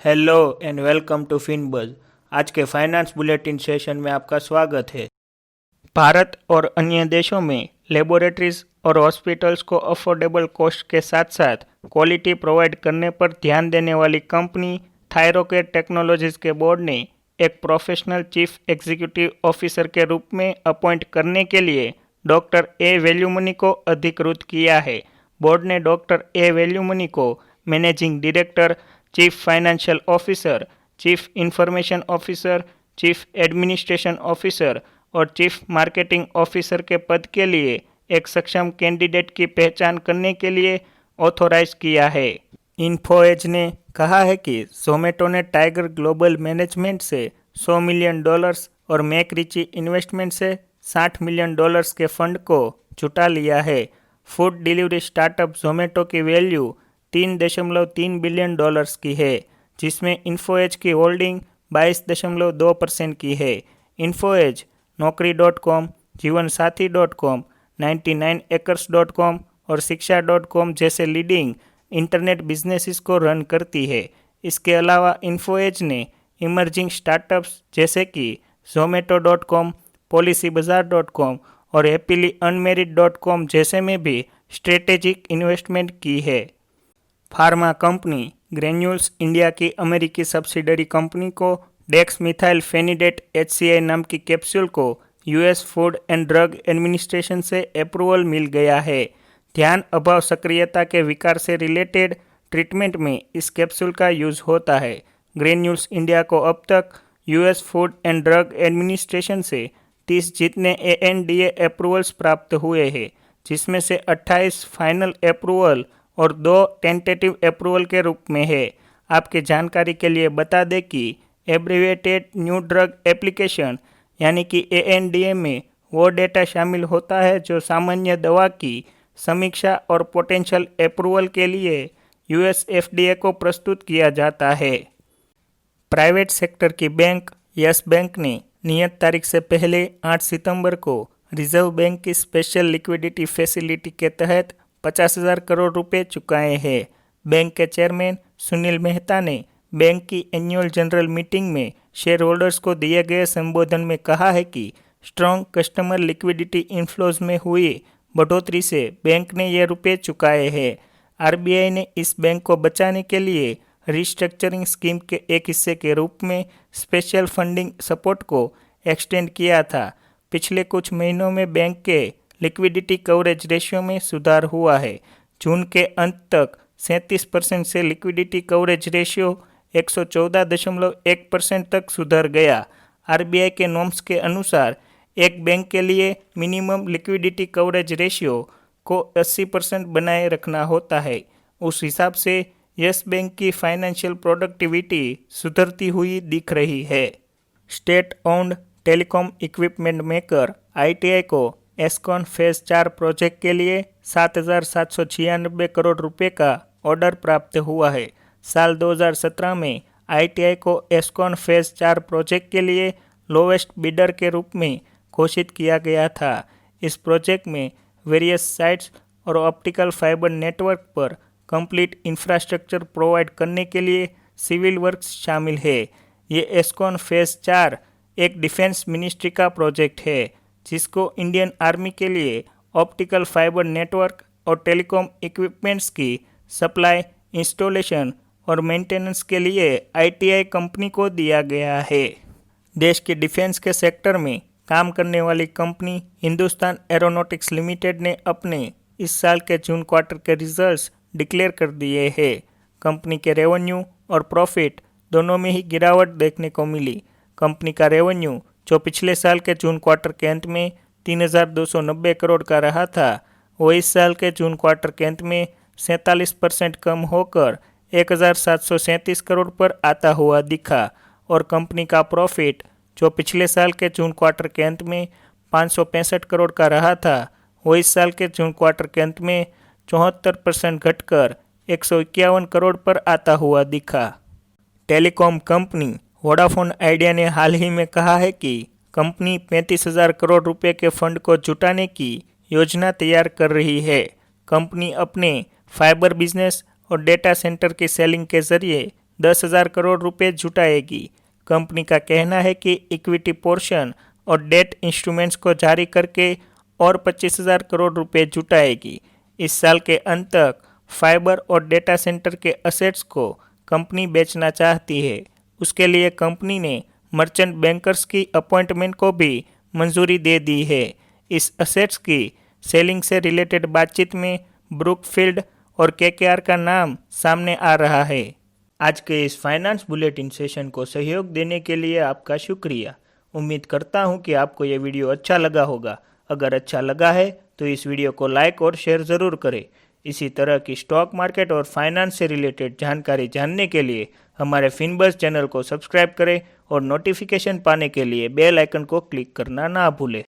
Hello and welcome to Finbuzz. आज के finance bulletin session में आपका स्वागत है। भारत और अन्य देशों में लेबोरेटरीज और हॉस्पिटल्स को अफोर्डेबल कॉस्ट के साथ साथ क्वालिटी प्रोवाइड करने पर ध्यान देने वाली कंपनी थायरोकेयर टेक्नोलॉजीज के बोर्ड ने एक प्रोफेशनल चीफ एग्जीक्यूटिव ऑफिसर के रूप में अपॉइंट करने के लिए डॉक्टर ए वेल्यूमनी को अधिकृत किया है। बोर्ड ने डॉक्टर ए वेल्यूमनी को managing director, chief financial officer, chief information officer, chief administration officer और चीफ मार्केटिंग ऑफिसर के पद के लिए एक सक्षम कैंडिडेट की पहचान करने के लिए ऑथोराइज किया है। इन्फोएज ने कहा है कि जोमेटो ने टाइगर ग्लोबल मैनेजमेंट से $100 मिलियन और मैकरिची इन्वेस्टमेंट से $60 मिलियन के फंड को जुटा लिया है। फूड डिलीवरी स्टार्टअप जोमेटो की वैल्यू $3.3 बिलियन की है, जिसमें इन्फोएज की होल्डिंग 22.2% की है। इन्फोएज नौकरी.com, जीवनसाथी.com, 99acres.com और शिक्षा.com जैसे लीडिंग इंटरनेट बिजनेसेस को रन करती है। इसके अलावा इन्फोएज ने इमर्जिंग स्टार्टअप्स जैसे कि zomato.com, policybazaar.com और हैप्पीली अनमेरिड.com जैसे में भी स्ट्रेटेजिक इन्वेस्टमेंट की है। फार्मा कंपनी ग्रेन्यूल्स इंडिया की अमेरिकी सब्सिडरी कंपनी को डेक्समिथाइलफेनिडेट HCl नाम की कैप्सूल को US food and drug administration से अप्रूवल मिल गया है। ध्यान अभाव सक्रियता के विकार से रिलेटेड ट्रीटमेंट में इस कैप्सूल का यूज होता है। ग्रेन्यूल्स इंडिया को अब तक US food and drug administration से 30 जितने ANDA अप्रूवल्स प्राप्त हुए हैं, जिसमें से 28 फाइनल अप्रूवल और 2 टेंटेटिव अप्रूवल के रूप में है। आपकी जानकारी के लिए बता दें कि एब्रीविएटेड न्यू ड्रग एप्लीकेशन यानी कि ANDA में वो डेटा शामिल होता है जो सामान्य दवा की समीक्षा और पोटेंशियल अप्रूवल के लिए US FDA को प्रस्तुत किया जाता है। प्राइवेट सेक्टर की बैंक यस बैंक ने नियत तारीख से पहले 8 सितंबर को रिजर्व बैंक की स्पेशल लिक्विडिटी फैसिलिटी के तहत 50,000 करोड़ रुपए चुकाए हैं। बैंक के चेयरमैन सुनील मेहता ने बैंक की एनुअल जनरल मीटिंग में शेयर होल्डर्स को दिए गए संबोधन में कहा है कि स्ट्रॉन्ग कस्टमर लिक्विडिटी इनफ्लोज में हुई बढ़ोतरी से बैंक ने ये रुपए चुकाए हैं। RBI ने इस बैंक को बचाने के लिए रिस्ट्रक्चरिंग स्कीम के एक हिस्से के रूप में स्पेशल फंडिंग सपोर्ट को एक्सटेंड किया था। पिछले कुछ महीनों में बैंक के लिक्विडिटी कवरेज रेशियो में सुधार हुआ है। जून के अंत तक 37% से लिक्विडिटी कवरेज रेशियो 114.1% तक सुधर गया। RBI के नॉर्म्स के अनुसार एक बैंक के लिए मिनिमम लिक्विडिटी कवरेज रेशियो को 80% बनाए रखना होता है। उस हिसाब से यस बैंक की फाइनेंशियल प्रोडक्टिविटी सुधरती हुई दिख रही है। State owned telecom equipment maker ITI को एस्कॉन फेज 4 प्रोजेक्ट के लिए 7,796 करोड़ रुपए का ऑर्डर प्राप्त हुआ है। साल 2017 में ITI को एस्कॉन फेज 4 प्रोजेक्ट के लिए लोवेस्ट बिडर के रूप में घोषित किया गया था। इस प्रोजेक्ट में वेरियस साइट्स और ऑप्टिकल फाइबर नेटवर्क पर कंप्लीट इंफ्रास्ट्रक्चर प्रोवाइड करने के लिए सिविल वर्क्स शामिल है। ये एस्कॉन फेज 4 एक डिफेंस मिनिस्ट्री का प्रोजेक्ट है, जिसको इंडियन आर्मी के लिए ऑप्टिकल फाइबर नेटवर्क और टेलीकॉम इक्विपमेंट्स की सप्लाई, इंस्टॉलेशन और मेंटेनेंस के लिए ITI कंपनी को दिया गया है। देश के डिफेंस के सेक्टर में काम करने वाली कंपनी हिंदुस्तान एरोनॉटिक्स लिमिटेड ने अपने इस साल के जून क्वार्टर के रिजल्ट्स डिक्लेयर कर दिए हैं। कंपनी के रेवेन्यू और प्रॉफिट दोनों में ही गिरावट देखने को मिली। कंपनी का रेवेन्यू जो पिछले साल के जून क्वार्टर के अंत में 3,290 करोड़ का रहा था, वो इस साल के जून क्वार्टर के अंत में 47% कम होकर 1,737 करोड़ पर आता हुआ दिखा और कंपनी का प्रॉफिट जो पिछले साल के जून क्वार्टर के अंत में 565 करोड़ का रहा था, वो इस साल के जून क्वार्टर के अंत में 74% घटकर 151 करोड़ पर आता हुआ दिखा। टेलीकॉम कंपनी वोडाफोन आइडिया ने हाल ही में कहा है कि कंपनी 35,000 करोड़ रुपए के फंड को जुटाने की योजना तैयार कर रही है। कंपनी अपने फाइबर बिजनेस और डेटा सेंटर की सेलिंग के जरिए 10,000 करोड़ रुपए जुटाएगी। कंपनी का कहना है कि इक्विटी पोर्शन और डेट इंस्ट्रूमेंट्स को जारी करके और 25,000 करोड़ रुपए जुटाएगी। इस साल के अंत तक फाइबर और डेटा सेंटर के असेट्स को कंपनी बेचना चाहती है। उसके लिए कंपनी ने मर्चेंट बैंकर्स की अपॉइंटमेंट को भी मंजूरी दे दी है। इस असेट्स की सेलिंग से रिलेटेड बातचीत में ब्रुकफील्ड और केकेआर का नाम सामने आ रहा है। आज के इस फाइनेंस बुलेटिन सेशन को सहयोग देने के लिए आपका शुक्रिया। उम्मीद करता हूँ कि आपको ये वीडियो अच्छा लगा होगा। अगर अच्छा लगा है तो इस वीडियो को लाइक और शेयर ज़रूर करें। इसी तरह की स्टॉक मार्केट और फाइनेंस से रिलेटेड जानकारी जानने के लिए हमारे फिनबज़ चैनल को सब्सक्राइब करें और नोटिफिकेशन पाने के लिए बेल आइकन को क्लिक करना ना भूलें।